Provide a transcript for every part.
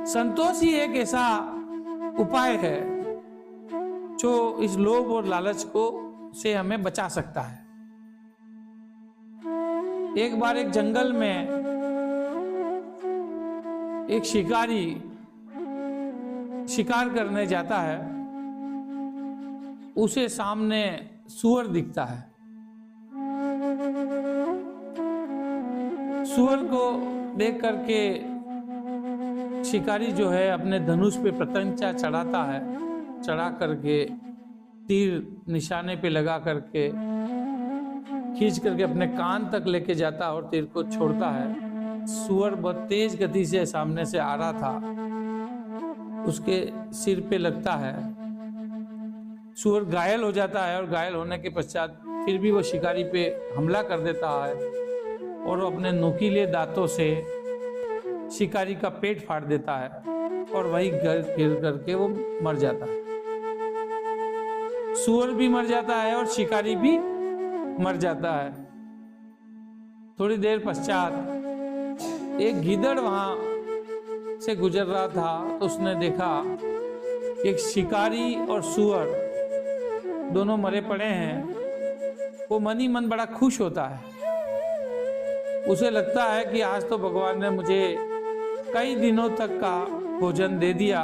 संतोष ही एक ऐसा उपाय है जो इस लोभ और लालच को से हमें बचा सकता है। एक बार एक जंगल में एक शिकारी शिकार करने जाता है। उसे सामने सूअर दिखता है। सूअर को देख करके शिकारी जो है अपने धनुष पे प्रत्यंचा चढ़ाता है। चढ़ा करके तीर निशाने पे लगा करके खींच करके अपने कान तक लेके जाता है और तीर को छोड़ता है। सूअर बहुत तेज गति से सामने से आ रहा था, उसके सिर पे लगता है। सूअर घायल हो जाता है और घायल होने के पश्चात फिर भी वो शिकारी पे हमला कर देता है और अपने नुकीले दांतों से शिकारी का पेट फाड़ देता है और वही गिर करके वो मर जाता है। सूअर भी मर जाता है और शिकारी भी मर जाता है। थोड़ी देर पश्चात एक गीदड़ वहां से गुजर रहा था तो उसने देखा एक शिकारी और सूअर दोनों मरे पड़े हैं। वो मन ही मन बड़ा खुश होता है। उसे लगता है कि आज तो भगवान ने मुझे कई दिनों तक का भोजन दे दिया।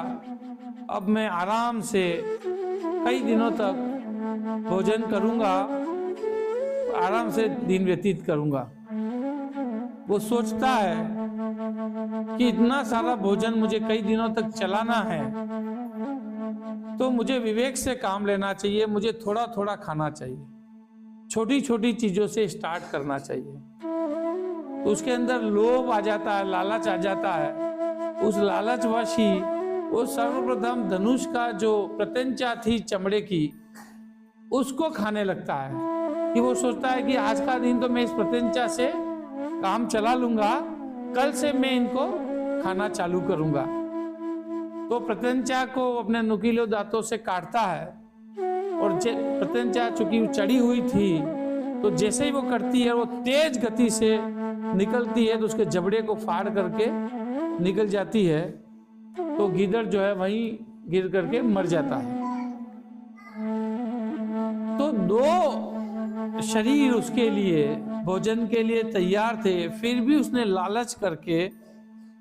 अब मैं आराम से कई दिनों तक भोजन करूंगा, आराम से दिन व्यतीत करूंगा। वो सोचता है कि इतना सारा भोजन मुझे कई दिनों तक चलाना है तो मुझे विवेक से काम लेना चाहिए। मुझे थोड़ा थोड़ा खाना चाहिए, छोटी छोटी चीजों से स्टार्ट करना चाहिए। तो उसके अंदर लोभ आ जाता है, लालच आ जाता है। उस लालचवश ही वो सर्वप्रथम धनुष का जो प्रत्यंचा थी चमड़े की उसको खाने लगता है। कि वो सोचता है कि आज का दिन तो मैं इस प्रत्यंचा से काम चला लूंगा, कल से मैं इनको खाना चालू करूंगा। तो प्रत्यंचा को अपने नुकीले दांतों से काटता है और प्रत्यंचा चूंकि चढ़ी हुई थी तो जैसे ही वो करती है वो तेज गति से निकलती है तो उसके जबड़े को फाड़ करके निकल जाती है। तो गीदड़ जो है वहीं गिर करके मर जाता है। तो दो शरीर उसके लिए भोजन के लिए तैयार थे, फिर भी उसने लालच करके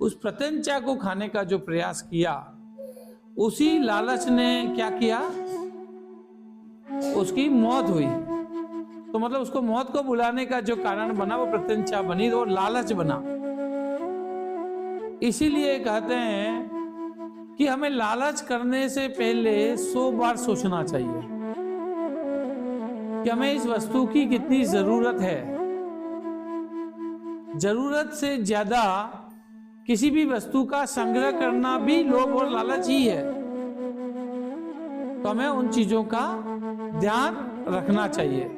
उस प्रत्यंचा को खाने का जो प्रयास किया, उसी लालच ने क्या किया, उसकी मौत हुई। तो मतलब उसको मौत को बुलाने का जो कारण बना वो प्रत्यंचा बनी और लालच बना। इसीलिए कहते हैं कि हमें लालच करने से पहले 100 बार सोचना चाहिए कि हमें इस वस्तु की कितनी जरूरत है। जरूरत से ज्यादा किसी भी वस्तु का संग्रह करना भी लोभ और लालच ही है। तो हमें उन चीजों का ध्यान रखना चाहिए।